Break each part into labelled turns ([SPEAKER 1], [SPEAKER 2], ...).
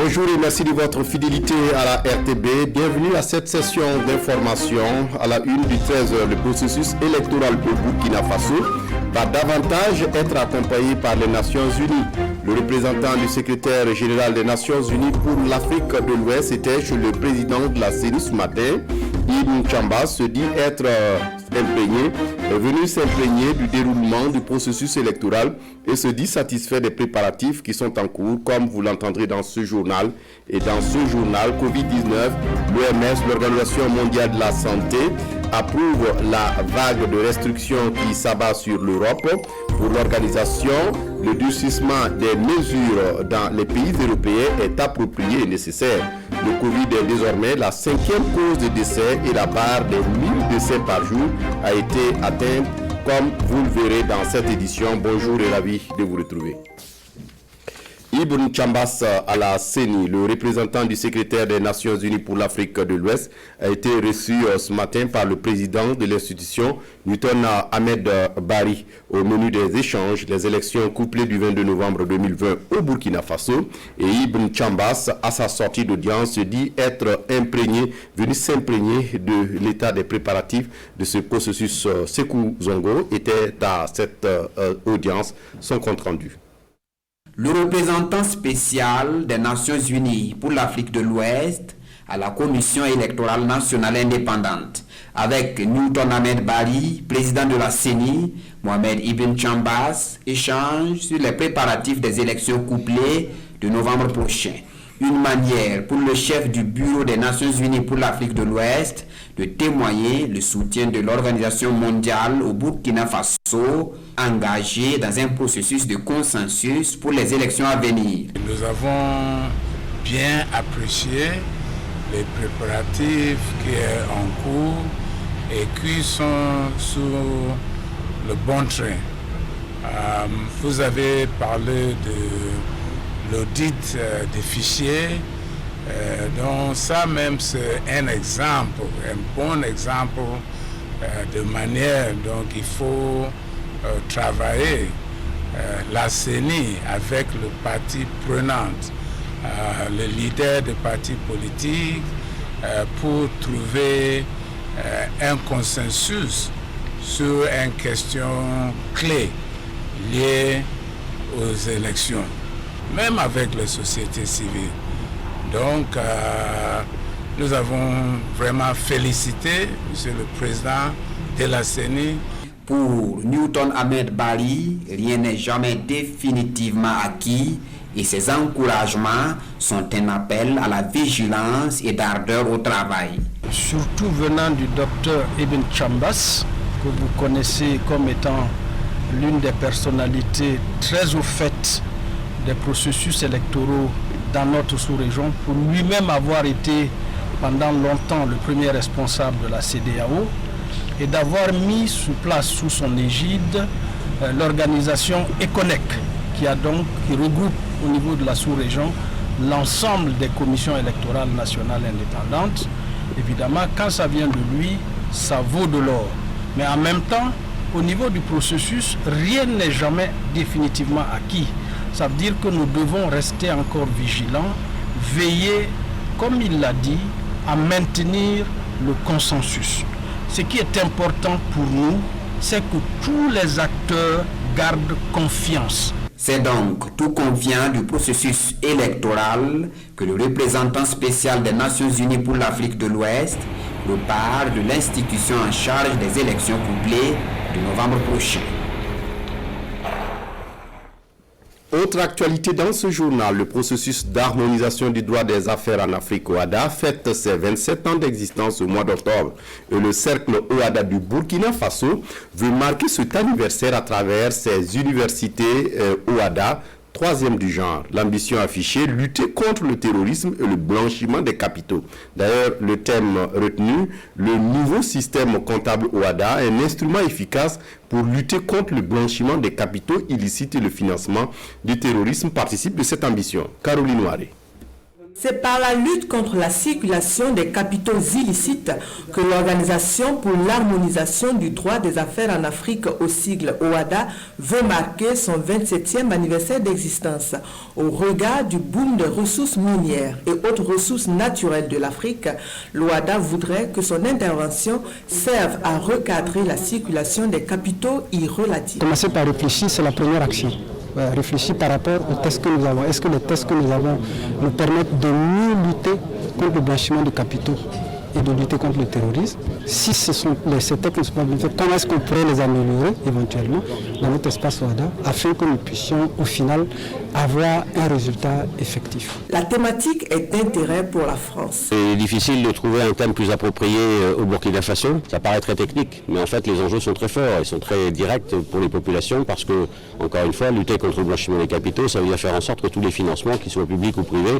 [SPEAKER 1] Bonjour et merci de votre fidélité à la RTB. Bienvenue à cette session d'information. À la une du 13h, le processus électoral au Burkina Faso va davantage être accompagné par les Nations Unies. Le représentant du secrétaire général des Nations Unies pour l'Afrique de l'Ouest était chez le président de la CENI ce matin. Ibn Chambas se dit être venu s'imprégner du déroulement du processus électoral et se dit satisfait des préparatifs qui sont en cours, comme vous l'entendrez dans ce journal. Et dans ce journal, Covid-19, l'OMS, l'Organisation mondiale de la santé, approuve la vague de restrictions qui s'abat sur l'Europe. Pour l'organisation, le durcissement des mesures dans les pays européens est approprié et nécessaire. Le Covid est désormais la 5e cause de décès et la barre des 1000 décès par jour a été atteinte, comme vous le verrez dans cette édition. Bonjour et ravi de vous retrouver. Ibn Chambas à la CENI, le représentant du secrétaire des Nations Unies pour l'Afrique de l'Ouest, a été reçu ce matin par le président de l'institution, Newton Ahmed Bari. Au menu des échanges, les élections couplées du 22 novembre 2020 au Burkina Faso. Et Ibn Chambas, à sa sortie d'audience, se dit être venu s'imprégner de l'état des préparatifs de ce processus. Sekou Zongo était à cette audience, son compte rendu.
[SPEAKER 2] Le représentant spécial des Nations Unies pour l'Afrique de l'Ouest à la Commission électorale nationale indépendante, avec Newton Ahmed Bari, président de la CENI, Mohamed Ibn Chambas, échange sur les préparatifs des élections couplées de novembre prochain. Une manière pour le chef du Bureau des Nations Unies pour l'Afrique de l'Ouest de témoigner le soutien de l'Organisation mondiale au Burkina Faso, engagé dans un processus de consensus pour les élections à venir.
[SPEAKER 3] Nous avons bien apprécié les préparatifs qui sont en cours et qui sont sur le bon train. Vous avez parlé de l'audit des fichiers. Donc ça même c'est un exemple, un bon exemple de manière dont il faut travailler la CENI avec le parti prenant, le leader des partis politiques pour trouver un consensus sur une question clé liée aux élections, même avec les sociétés civiles. Donc, nous avons vraiment félicité M. le Président de la CENI.
[SPEAKER 2] Pour Newton Ahmed Bari, rien n'est jamais définitivement acquis et ses encouragements sont un appel à la vigilance et d'ardeur au travail.
[SPEAKER 4] Surtout venant du docteur Ibn Chambas, que vous connaissez comme étant l'une des personnalités très au fait des processus électoraux dans notre sous-région, pour lui-même avoir été pendant longtemps le premier responsable de la CEDEAO et d'avoir mis sous place sous son égide l'organisation ECONEC qui regroupe au niveau de la sous-région l'ensemble des commissions électorales nationales indépendantes. Évidemment, quand ça vient de lui, ça vaut de l'or. Mais en même temps, au niveau du processus, rien n'est jamais définitivement acquis. Ça veut dire que nous devons rester encore vigilants, veiller, comme il l'a dit, à maintenir le consensus. Ce qui est important pour nous, c'est que tous les acteurs gardent confiance.
[SPEAKER 2] C'est donc tout convient du processus électoral que le représentant spécial des Nations Unies pour l'Afrique de l'Ouest reparle de l'institution en charge des élections couplées de novembre prochain.
[SPEAKER 1] Autre actualité dans ce journal, le processus d'harmonisation du droit des affaires en Afrique OHADA fête ses 27 ans d'existence au mois d'octobre. Et le cercle OHADA du Burkina Faso veut marquer cet anniversaire à travers ses universités OHADA, troisième du genre. L'ambition affichée, lutter contre le terrorisme et le blanchiment des capitaux. D'ailleurs, le thème retenu, le nouveau système comptable OHADA, un instrument efficace pour lutter contre le blanchiment des capitaux illicites et le financement du terrorisme participe de cette ambition. Caroline Ouaré.
[SPEAKER 5] C'est par la lutte contre la circulation des capitaux illicites que l'Organisation pour l'harmonisation du droit des affaires en Afrique, au sigle OHADA, veut marquer son 27e anniversaire d'existence. Au regard du boom des ressources minières et autres ressources naturelles de l'Afrique, l'OHADA voudrait que son intervention serve à recadrer la circulation des capitaux y relatifs.
[SPEAKER 6] Commencer par réfléchir, c'est la première action. Réfléchir par rapport aux tests que nous avons. Est-ce que les tests que nous avons nous permettent de mieux lutter contre le blanchiment de capitaux et de lutter contre le terrorisme? Si ce sont ces tests qui ne sont pas bien faits, comment est-ce qu'on pourrait les améliorer éventuellement dans notre espace OHADA afin que nous puissions au final avoir un résultat effectif?
[SPEAKER 5] La thématique est d'intérêt pour la France.
[SPEAKER 7] C'est difficile de trouver un thème plus approprié au Burkina Faso. Ça paraît très technique, mais en fait les enjeux sont très forts. Ils sont très directs pour les populations parce que, encore une fois, lutter contre le blanchiment des capitaux, ça veut dire faire en sorte que tous les financements, qu'ils soient publics ou privés,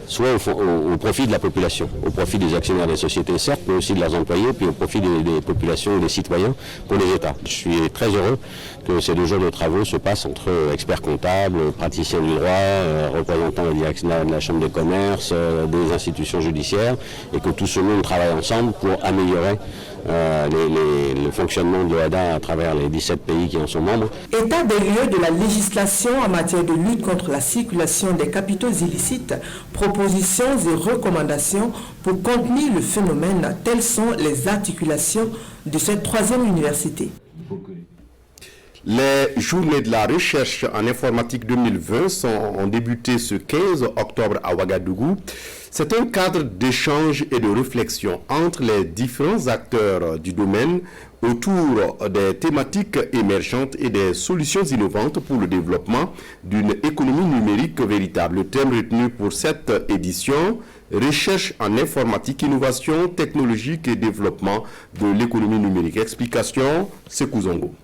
[SPEAKER 7] soit au profit de la population, au profit des actionnaires des sociétés certes, mais aussi de leurs employés, puis au profit des populations et des citoyens pour les États. Je suis très heureux que ces 2 jours de travaux se passent entre experts comptables, praticiens du droit, représentants de la Chambre de commerce, des institutions judiciaires, et que tout ce monde travaille ensemble pour améliorer le fonctionnement de l'OHADA à travers les 17 pays qui en sont membres.
[SPEAKER 5] État des lieux de la législation en matière de lutte contre la circulation des capitaux illicites, propositions et recommandations pour contenir le phénomène, telles sont les articulations de cette 3e université.
[SPEAKER 1] Les journées de la recherche en informatique 2020 ont débuté ce 15 octobre à Ouagadougou. C'est un cadre d'échange et de réflexion entre les différents acteurs du domaine autour des thématiques émergentes et des solutions innovantes pour le développement d'une économie numérique véritable. Le thème retenu pour cette édition, recherche en informatique, innovation technologique et développement de l'économie numérique. Explication, Sekou Zongo.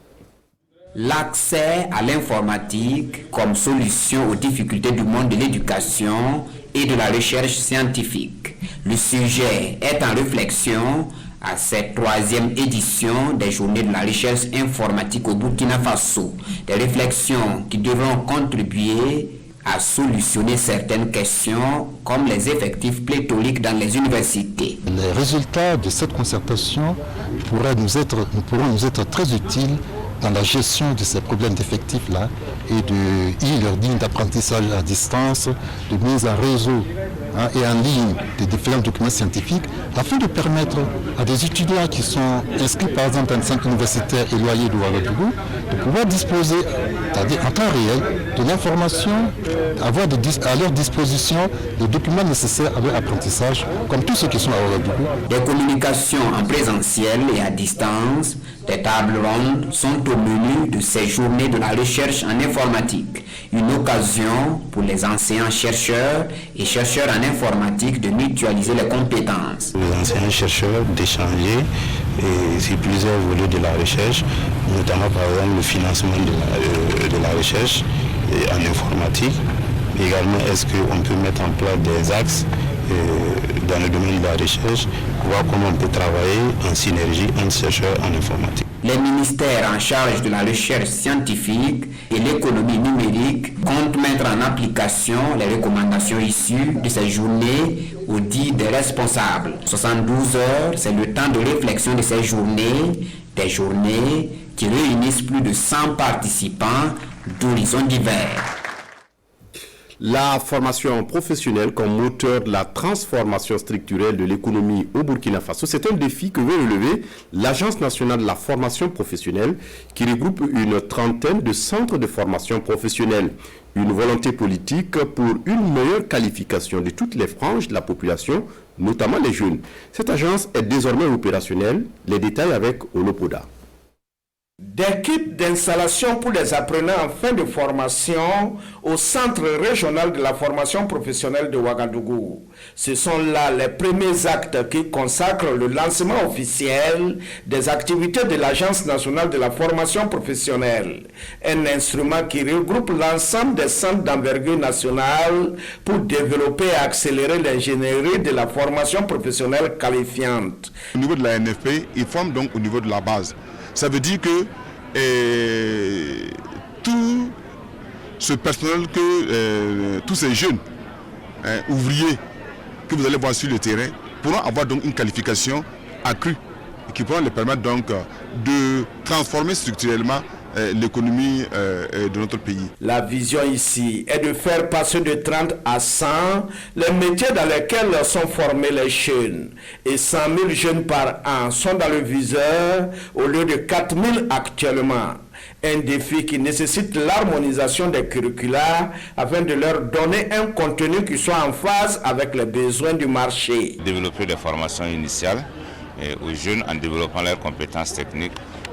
[SPEAKER 2] L'accès à l'informatique comme solution aux difficultés du monde de l'éducation et de la recherche scientifique. Le sujet est en réflexion à cette 3e édition des Journées de la recherche informatique au Burkina Faso. Des réflexions qui devront contribuer à solutionner certaines questions comme les effectifs pléthoriques dans les universités.
[SPEAKER 8] Les résultats de cette concertation pourront nous être très utiles dans la gestion de ces problèmes d'effectifs-là et de e-learning, d'apprentissage à distance, de mise en réseau et en ligne de différents documents scientifiques, afin de permettre à des étudiants qui sont inscrits par exemple dans un centre universitaire éloigné de Ouagadougou de pouvoir disposer, c'est-à-dire en temps réel, de l'information, avoir à leur disposition les documents nécessaires à leur apprentissage, comme tous ceux qui sont à Ouagadougou.
[SPEAKER 2] Des communications en présentiel et à distance, des tables rondes sont au menu de ces journées de la recherche en informatique. Une occasion pour les enseignants-chercheurs et chercheurs en informatique de mutualiser les compétences.
[SPEAKER 9] Les enseignants-chercheurs d'échanger sur plusieurs volets de la recherche, notamment par exemple le financement de la recherche en informatique. Également, est-ce qu'on peut mettre en place des axes dans le domaine de la recherche, voir comment on peut travailler en synergie entre chercheurs en informatique.
[SPEAKER 2] Les ministères en charge de la recherche scientifique et l'économie numérique comptent mettre en application les recommandations issues de ces journées au dit des responsables. 72 heures, c'est le temps de réflexion de ces journées, des journées qui réunissent plus de 100 participants d'horizons divers.
[SPEAKER 1] La formation professionnelle comme moteur de la transformation structurelle de l'économie au Burkina Faso, c'est un défi que veut relever l'Agence nationale de la formation professionnelle qui regroupe une trentaine de centres de formation professionnelle. Une volonté politique pour une meilleure qualification de toutes les franges de la population, notamment les jeunes. Cette agence est désormais opérationnelle. Les détails avec Olopoda.
[SPEAKER 10] Des kits d'installation pour les apprenants en fin de formation au Centre régional de la formation professionnelle de Ouagadougou. Ce sont là les premiers actes qui consacrent le lancement officiel des activités de l'Agence nationale de la formation professionnelle, un instrument qui regroupe l'ensemble des centres d'envergure nationale pour développer et accélérer l'ingénierie de la formation professionnelle qualifiante.
[SPEAKER 11] Au niveau de la NFP, ils forment donc au niveau de la base. Ça veut dire que tout ce personnel, tous ces jeunes ouvriers que vous allez voir sur le terrain pourront avoir donc une qualification accrue et qui pourront les permettre donc de transformer structurellement l'économie de notre pays.
[SPEAKER 10] La vision ici est de faire passer de 30 à 100 les métiers dans lesquels sont formés les jeunes. Et 100 000 jeunes par an sont dans le viseur au lieu de 4 000 actuellement. Un défi qui nécessite l'harmonisation des curricula afin de leur donner un contenu qui soit en phase avec les besoins du marché.
[SPEAKER 12] Développer des formations initiales aux jeunes en développant leurs compétences techniques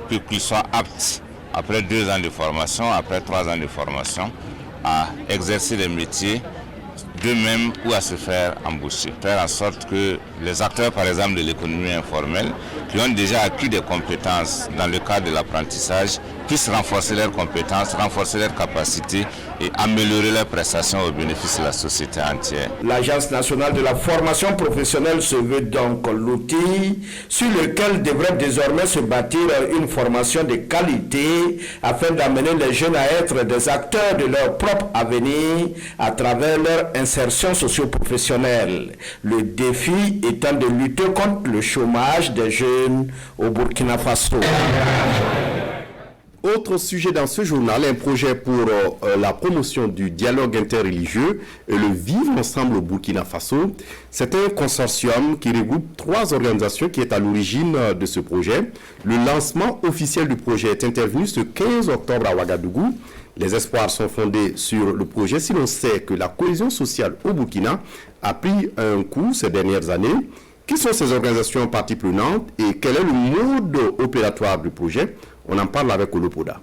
[SPEAKER 12] pour qu'ils soient aptes après 2 ans de formation, après 3 ans de formation, à exercer des métiers d'eux-mêmes ou à se faire embaucher. Faire en sorte que les acteurs, par exemple, de l'économie informelle, qui ont déjà acquis des compétences dans le cadre de l'apprentissage, puissent renforcer leurs compétences, renforcer leurs capacités et améliorer leurs prestations au bénéfice de la société entière.
[SPEAKER 10] L'Agence nationale de la formation professionnelle se veut donc l'outil sur lequel devrait désormais se bâtir une formation de qualité afin d'amener les jeunes à être des acteurs de leur propre avenir à travers leur insertion socio-professionnelle. Le défi étant de lutter contre le chômage des jeunes au Burkina Faso.
[SPEAKER 1] Autre sujet dans ce journal, un projet pour la promotion du dialogue interreligieux et le vivre ensemble au Burkina Faso. C'est un consortium qui regroupe 3 organisations qui est à l'origine de ce projet. Le lancement officiel du projet est intervenu ce 15 octobre à Ouagadougou. Les espoirs sont fondés sur le projet si l'on sait que la cohésion sociale au Burkina a pris un coup ces dernières années. Qui sont ces organisations parties prenantes et quel est le mode opératoire du projet? On en parle avec Olopoda.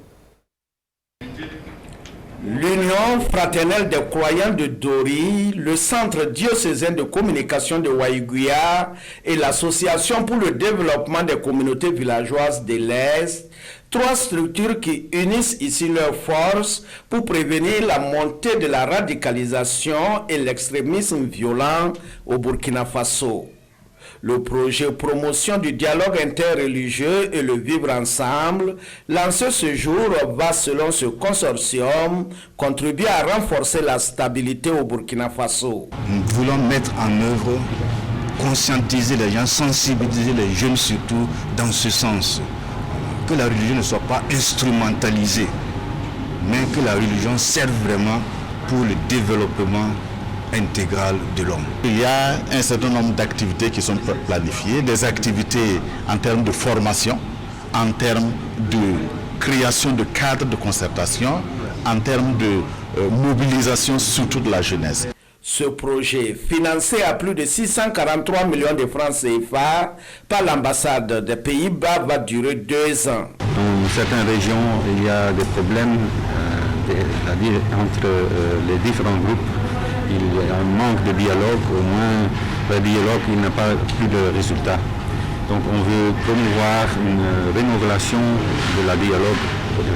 [SPEAKER 10] L'Union fraternelle des croyants de Dori, le Centre diocésain de communication de Waïguya et l'Association pour le développement des communautés villageoises de l'Est, 3 structures qui unissent ici leurs forces pour prévenir la montée de la radicalisation et l'extrémisme violent au Burkina Faso. Le projet promotion du dialogue interreligieux et le vivre ensemble, lancé ce jour, va selon ce consortium contribuer à renforcer la stabilité au Burkina Faso.
[SPEAKER 13] Nous voulons mettre en œuvre, conscientiser les gens, sensibiliser les jeunes surtout dans ce sens. Que la religion ne soit pas instrumentalisée, mais que la religion serve vraiment pour le développement intégral de l'homme.
[SPEAKER 8] Il y a un certain nombre d'activités qui sont planifiées, des activités en termes de formation, en termes de création de cadres de concertation, en termes de mobilisation surtout de la jeunesse.
[SPEAKER 10] Ce projet, financé à plus de 643 millions de francs CFA par l'ambassade des Pays-Bas, va durer 2 ans.
[SPEAKER 14] Dans certaines régions, il y a des problèmes entre les différents groupes. Il y a un manque de dialogue, au moins le dialogue il n'a pas plus de résultats. Donc on veut promouvoir une rénovation de la dialogue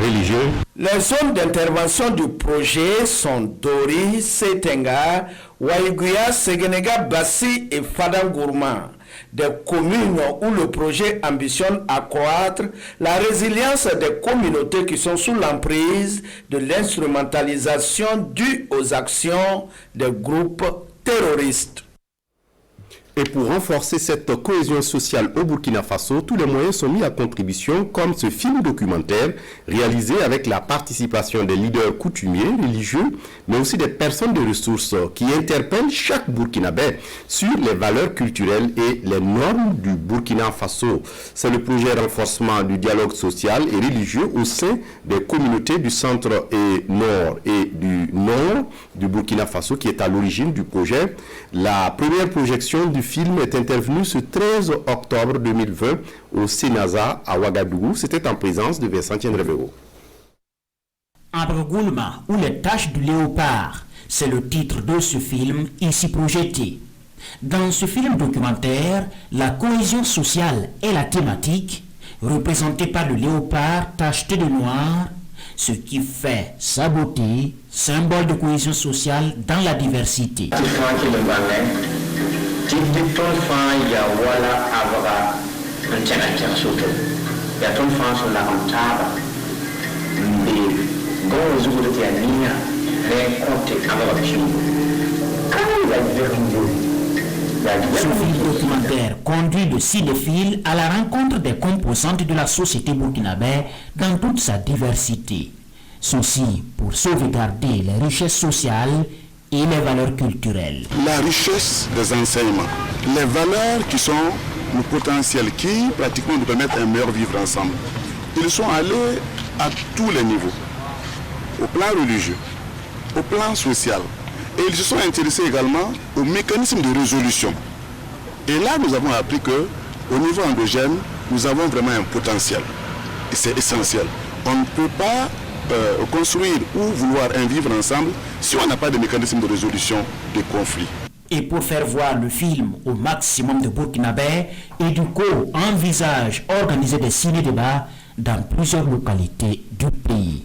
[SPEAKER 14] religieux.
[SPEAKER 10] Les zones d'intervention du projet sont Dori, Setenga, Waïguya, Séguénéga, Bassi et Fadangourma. Des communes où le projet ambitionne accroître la résilience des communautés qui sont sous l'emprise de l'instrumentalisation due aux actions des groupes terroristes.
[SPEAKER 1] Et pour renforcer cette cohésion sociale au Burkina Faso, tous les moyens sont mis à contribution, comme ce film documentaire réalisé avec la participation des leaders coutumiers, religieux, mais aussi des personnes de ressources qui interpellent chaque Burkinabé sur les valeurs culturelles et les normes du Burkina Faso. C'est le projet renforcement du dialogue social et religieux au sein des communautés du centre et nord et du nord du Burkina Faso qui est à l'origine du projet. La première projection du film est intervenu ce 13 octobre 2020 au Sénaza à Ouagadougou. C'était en présence de Vincent Revero.
[SPEAKER 15] Entre Goulma ou les taches du léopard, c'est le titre de ce film ici projeté. Dans ce film documentaire, la cohésion sociale est la thématique, représentée par le léopard tacheté de noir, ce qui fait sa beauté, symbole de cohésion sociale dans la diversité. Ce film documentaire conduit le cinéphile à la rencontre des composantes de la société burkinabé dans toute sa diversité. Ceci pour sauvegarder les richesses sociales et les valeurs culturelles.
[SPEAKER 16] La richesse des enseignements, les valeurs qui sont le potentiel qui pratiquement nous permettent un meilleur vivre ensemble. Ils sont allés à tous les niveaux, au plan religieux, au plan social. Et ils se sont intéressés également aux mécanismes de résolution. Et là, nous avons appris qu'au niveau endogène, nous avons vraiment un potentiel. Et c'est essentiel. On ne peut pas construire ou vouloir un vivre ensemble si on n'a pas de mécanisme de résolution des conflits.
[SPEAKER 15] Et pour faire voir le film au maximum de Burkinabés, EDUCO envisage organiser des ciné-débats dans plusieurs localités du pays.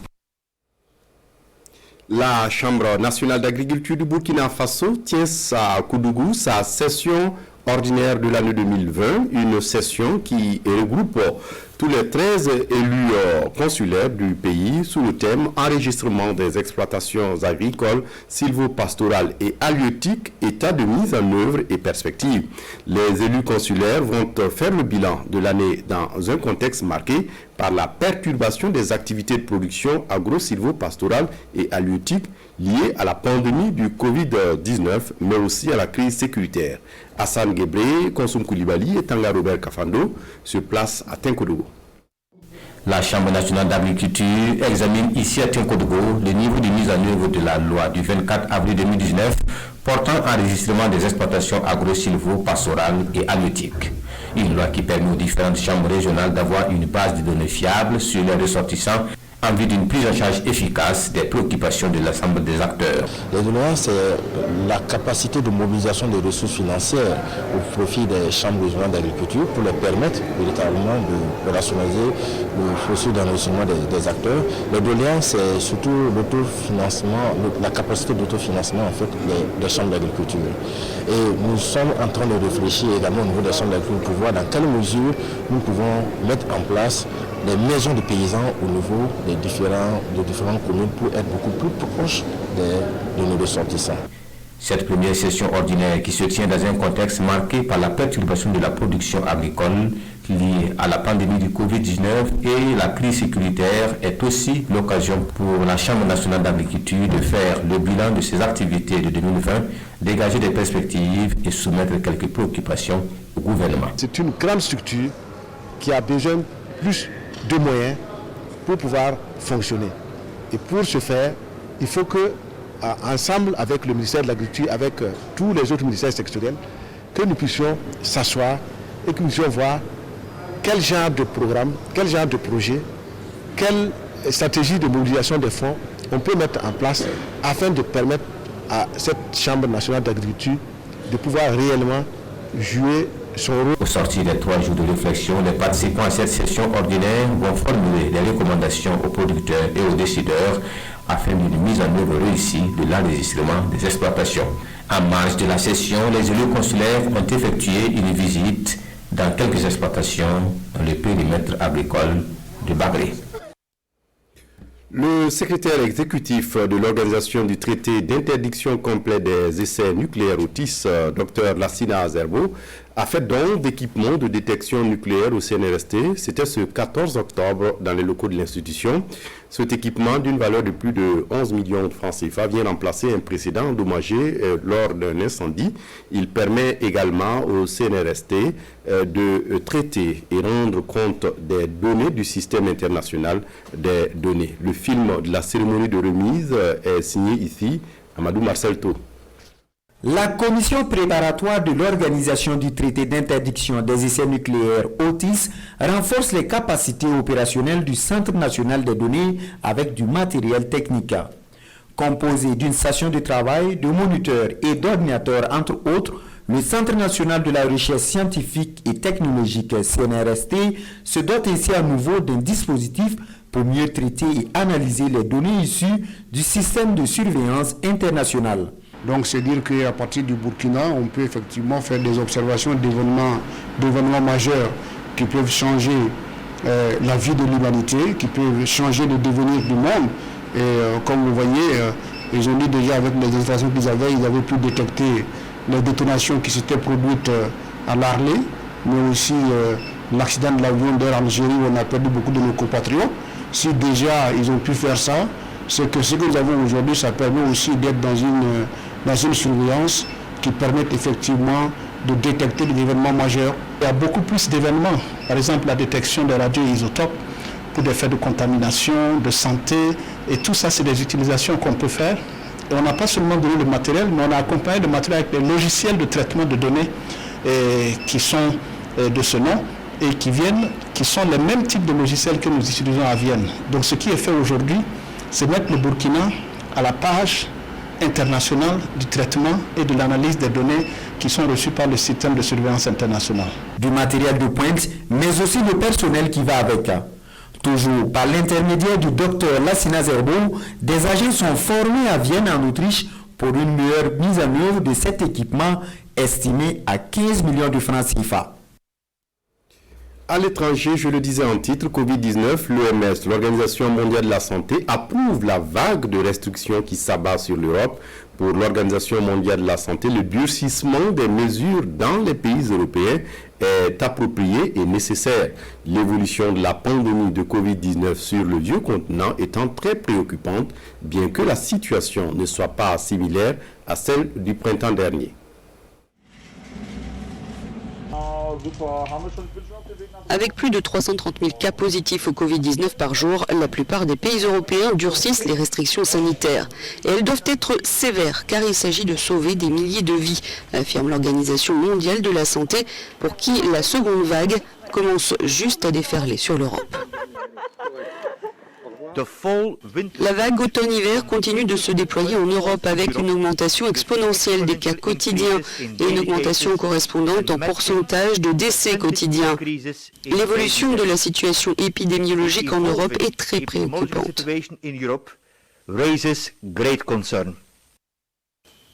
[SPEAKER 1] La Chambre nationale d'agriculture du Burkina Faso tient à Koudougou sa session ordinaire de l'année 2020, une session qui regroupe tous les 13 élus consulaires du pays sous le thème enregistrement des exploitations agricoles, sylvo-pastorales et halieutiques, état de mise en œuvre et perspective. Les élus consulaires vont faire le bilan de l'année dans un contexte marqué par la perturbation des activités de production agro-sylvo-pastorale et halieutique liées à la pandémie du Covid-19, mais aussi à la crise sécuritaire. Hassan Gebré, Konsoum Koulibaly et Tanga Robert Kafando se placent à Tinkodogo.
[SPEAKER 17] La Chambre nationale d'agriculture examine ici à Tinkodogo le niveau de mise en œuvre de la loi du 24 avril 2019 portant enregistrement des exploitations agro-sylvo-pastorales et halieutiques. Une loi qui permet aux différentes chambres régionales d'avoir une base de données fiable sur les ressortissants en vue d'une prise en charge efficace des préoccupations de l'ensemble des acteurs.
[SPEAKER 18] Les données, c'est la capacité de mobilisation des ressources financières au profit des chambres régionales d'agriculture pour leur permettre véritablement de rationaliser le processus d'enregistrement des acteurs. Les données, c'est surtout l'autofinancement, la capacité d'autofinancement en fait des chambres d'agriculture. Et nous sommes en train de réfléchir également au niveau des chambres d'agriculture pour voir dans quelle mesure nous pouvons mettre en place des maisons de paysans au niveau des différentes communes pour être beaucoup plus proches de nos ressortissants.
[SPEAKER 17] Cette première session ordinaire qui se tient dans un contexte marqué par la perturbation de la production agricole liée à la pandémie du Covid-19 et la crise sécuritaire est aussi l'occasion pour la Chambre nationale d'agriculture de faire le bilan de ses activités de 2020, dégager des perspectives et soumettre quelques préoccupations au gouvernement.
[SPEAKER 19] C'est une grande structure qui a besoin plus de moyens pour pouvoir fonctionner. Et pour ce faire, il faut que, ensemble avec le ministère de l'Agriculture, avec tous les autres ministères sectoriels, que nous puissions s'asseoir et que nous puissions voir quel genre de programme, quel genre de projet, quelle stratégie de mobilisation des fonds on peut mettre en place afin de permettre à cette Chambre nationale d'agriculture de pouvoir réellement jouer son rôle.
[SPEAKER 17] Au sortir des 3 jours de réflexion, les participants à cette session ordinaire vont formuler des recommandations aux producteurs et aux décideurs afin d'une mise en œuvre réussie de l'enregistrement des exploitations. En marge de la session, les élus consulaires ont effectué une visite dans quelques exploitations dans le périmètre agricole de Bagré.
[SPEAKER 1] Le secrétaire exécutif de l'organisation du traité d'interdiction complet des essais nucléaires Otis, Dr Lassina Azerbo, a fait don d'équipements de détection nucléaire au CNRST. C'était ce 14 octobre dans les locaux de l'institution. Cet équipement d'une valeur de plus de 11 millions de francs CFA vient remplacer un précédent endommagé lors d'un incendie. Il permet également au CNRST de traiter et rendre compte des données du système international des données. Le film de la cérémonie de remise est signé ici, Amadou Marcel Tau.
[SPEAKER 2] La commission préparatoire de l'organisation du traité d'interdiction des essais nucléaires OTIS renforce les capacités opérationnelles du Centre national des données avec du matériel technique. Composé d'une station de travail, de moniteurs et d'ordinateurs entre autres, le Centre national de la recherche scientifique et technologique CNRST se dote ainsi à nouveau d'un dispositif pour mieux traiter et analyser les données issues du système de surveillance international.
[SPEAKER 20] Donc c'est dire qu'à partir du Burkina, on peut effectivement faire des observations d'événements majeurs qui peuvent changer la vie de l'humanité, qui peuvent changer le devenir du monde. Et comme vous voyez, Ils ont dit déjà avec les installations qu'ils avaient, ils avaient pu détecter les détonations qui s'étaient produites à Larlé, mais aussi l'accident de l'avion d'Air Algérie où on a perdu beaucoup de nos compatriotes. Si déjà ils ont pu faire ça, c'est que ce que nous avons aujourd'hui, ça permet aussi d'être dans une surveillance qui permet effectivement de détecter des événements majeurs. Il y a beaucoup plus d'événements, par exemple la détection des radioisotopes pour des faits de contamination, de santé, et tout ça c'est des utilisations qu'on peut faire. Et on n'a pas seulement donné le matériel, mais on a accompagné le matériel avec des logiciels de traitement de données qui sont de ce nom et qui sont les mêmes types de logiciels que nous utilisons à Vienne. Donc ce qui est fait aujourd'hui, c'est mettre le Burkina à la page internationale du traitement et de l'analyse des données qui sont reçues par le système de surveillance international.
[SPEAKER 2] Du matériel de pointe, mais aussi le personnel qui va avec. Toujours par l'intermédiaire du docteur Lassina Zerbo, des agents sont formés à Vienne en Autriche pour une meilleure mise en œuvre de cet équipement estimé à 15 millions de francs CFA.
[SPEAKER 1] À l'étranger, je le disais en titre, Covid-19, l'OMS, l'Organisation mondiale de la santé, approuve la vague de restrictions qui s'abat sur l'Europe. Pour l'Organisation mondiale de la santé, le durcissement des mesures dans les pays européens est approprié et nécessaire. L'évolution de la pandémie de Covid-19 sur le vieux continent étant très préoccupante, bien que la situation ne soit pas similaire à celle du printemps dernier.
[SPEAKER 21] Avec plus de 330 000 cas positifs au Covid-19 par jour, la plupart des pays européens durcissent les restrictions sanitaires. Et elles doivent être sévères, car il s'agit de sauver des milliers de vies, affirme l'Organisation mondiale de la santé, pour qui la seconde vague commence juste à déferler sur l'Europe. La vague automne-hiver continue de se déployer en Europe avec une augmentation exponentielle des cas quotidiens et une augmentation correspondante en pourcentage de décès quotidiens. L'évolution de la situation épidémiologique en Europe est très préoccupante.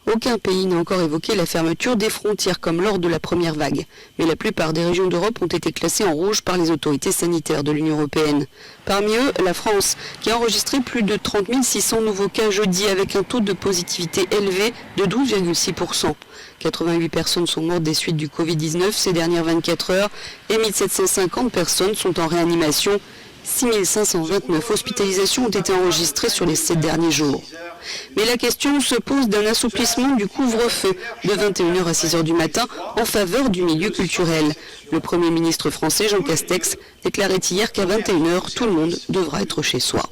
[SPEAKER 21] Aucun pays n'a encore évoqué la fermeture des frontières comme lors de la première vague, mais la plupart des régions d'Europe ont été classées en rouge par les autorités sanitaires de l'Union européenne. Parmi eux, la France, qui a enregistré plus de 30 600 nouveaux cas jeudi avec un taux de positivité élevé de 12,6%. 88 personnes sont mortes des suites du Covid-19 ces dernières 24 heures et 1750 personnes sont en réanimation. 6529 hospitalisations ont été enregistrées sur les 7 derniers jours. Mais la question se pose d'un assouplissement du couvre-feu de 21h à 6h du matin en faveur du milieu culturel. Le Premier ministre français Jean Castex déclarait hier qu'à 21h, tout le monde devra être chez soi.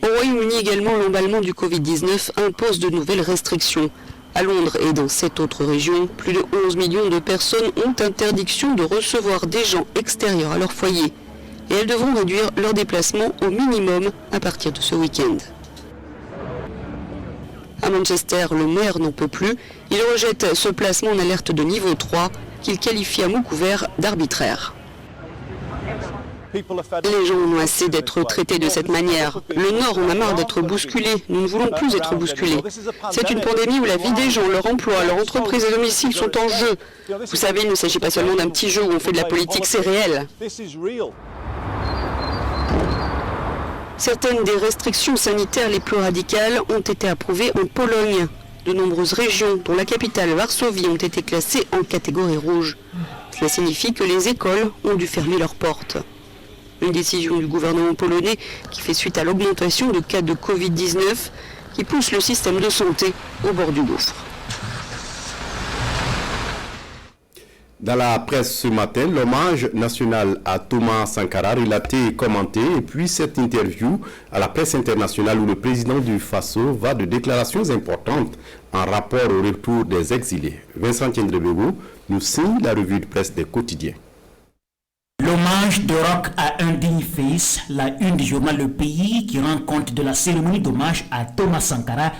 [SPEAKER 21] Au Royaume-Uni également, l'emballement du Covid-19 impose de nouvelles restrictions. À Londres et dans 7 autres régions, plus de 11 millions de personnes ont interdiction de recevoir des gens extérieurs à leur foyer. Et elles devront réduire leurs déplacements au minimum à partir de ce week-end. À Manchester, le maire n'en peut plus. Il rejette ce placement en alerte de niveau 3 qu'il qualifie à mots couverts d'arbitraire. Les gens ont assez d'être traités de cette manière. Le Nord en a marre d'être bousculé. Nous ne voulons plus être bousculés. C'est une pandémie où la vie des gens, leur emploi, leur entreprise et domicile sont en jeu. Vous savez, il ne s'agit pas seulement d'un petit jeu où on fait de la politique, c'est réel. Certaines des restrictions sanitaires les plus radicales ont été approuvées en Pologne. De nombreuses régions, dont la capitale Varsovie, ont été classées en catégorie rouge. Cela signifie que les écoles ont dû fermer leurs portes. Une décision du gouvernement polonais qui fait suite à l'augmentation de cas de Covid-19 qui pousse le système de santé au bord du gouffre.
[SPEAKER 1] Dans la presse ce matin, l'hommage national à Thomas Sankara relaté et commenté, et puis cette interview à la presse internationale où le président du Faso va de déclarations importantes en rapport au retour des exilés. Vincent Tiendrebego nous signe la revue de presse des quotidiens.
[SPEAKER 15] L'hommage de rock à un digne fils, la une du journal Le Pays qui rend compte de la cérémonie d'hommage à Thomas Sankara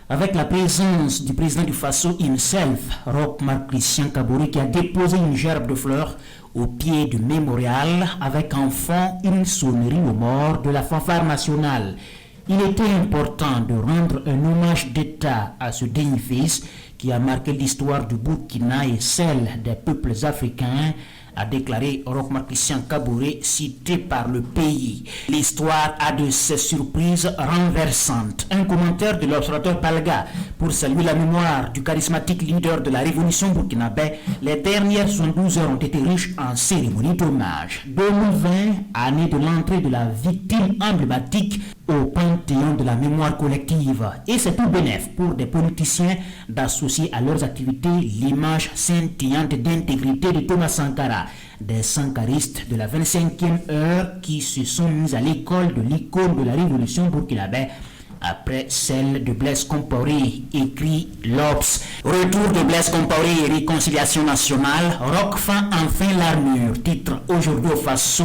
[SPEAKER 15] avec la présence du président du Faso himself, Roch Marc Christian Kabore, qui a déposé une gerbe de fleurs au pied du mémorial avec en fond une sonnerie aux morts de la fanfare nationale. Il était important de rendre un hommage d'État à ce digne fils qui a marqué l'histoire du Burkina et celle des peuples africains a déclaré Roch-Marc Christian Kaboré, cité par Le Pays. L'histoire a de ces surprises renversantes. Un commentaire de l'observateur Palga pour saluer la mémoire du charismatique leader de la révolution burkinabé. Les dernières 72 heures ont été riches en cérémonies d'hommage. 2020, année de l'entrée de la victime emblématique au panthéon de la mémoire collective. Et c'est tout bénef pour des politiciens d'associer à leurs activités l'image scintillante d'intégrité de Thomas Sankara, des sankaristes de la 25e heure qui se sont mis à l'école de l'icône de la révolution burkinabé après celle de Blaise Compaoré, écrit l'Obs. Retour de Blaise Compaoré et réconciliation nationale, Roch fend enfin l'armure. Titre aujourd'hui au Faso,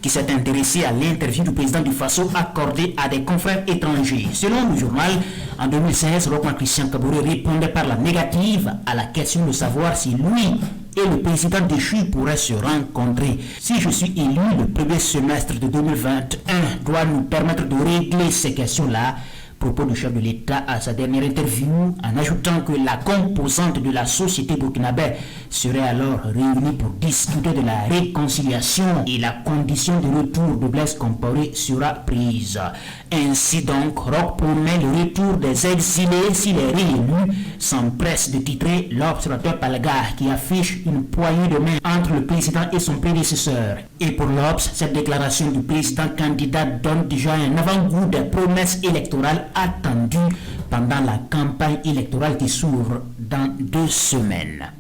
[SPEAKER 15] qui s'est intéressé à l'interview du président du Faso accordée à des confrères étrangers. Selon le journal, en 2016, Roch-Marc Christian Kaboré répondait par la négative à la question de savoir si lui et le président déchu pourraient se rencontrer. Si je suis élu, le premier semestre de 2021 doit nous permettre de régler ces questions-là. Propos du chef de l'État à sa dernière interview, en ajoutant que la composante de la société burkinabé serait alors réunie pour discuter de la réconciliation et la condition de retour de Blaise Compaoré sera prise. Ainsi donc, Roch promet le retour des exilés s'il est réélu, s'empresse de titrer l'observateur Palga qui affiche une poignée de main entre le président et son prédécesseur. Et pour l'Obs, cette déclaration du président candidat donne déjà un avant-goût des promesses électorales attendues pendant la campagne électorale qui s'ouvre dans 2 semaines.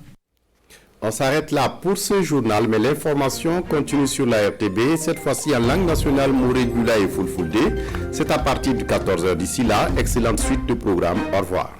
[SPEAKER 1] On s'arrête là pour ce journal, mais l'information continue sur la RTB, cette fois-ci en langue nationale Mourégula et Fulfulde. C'est à partir de 14h. D'ici là, excellente suite de programme. Au revoir.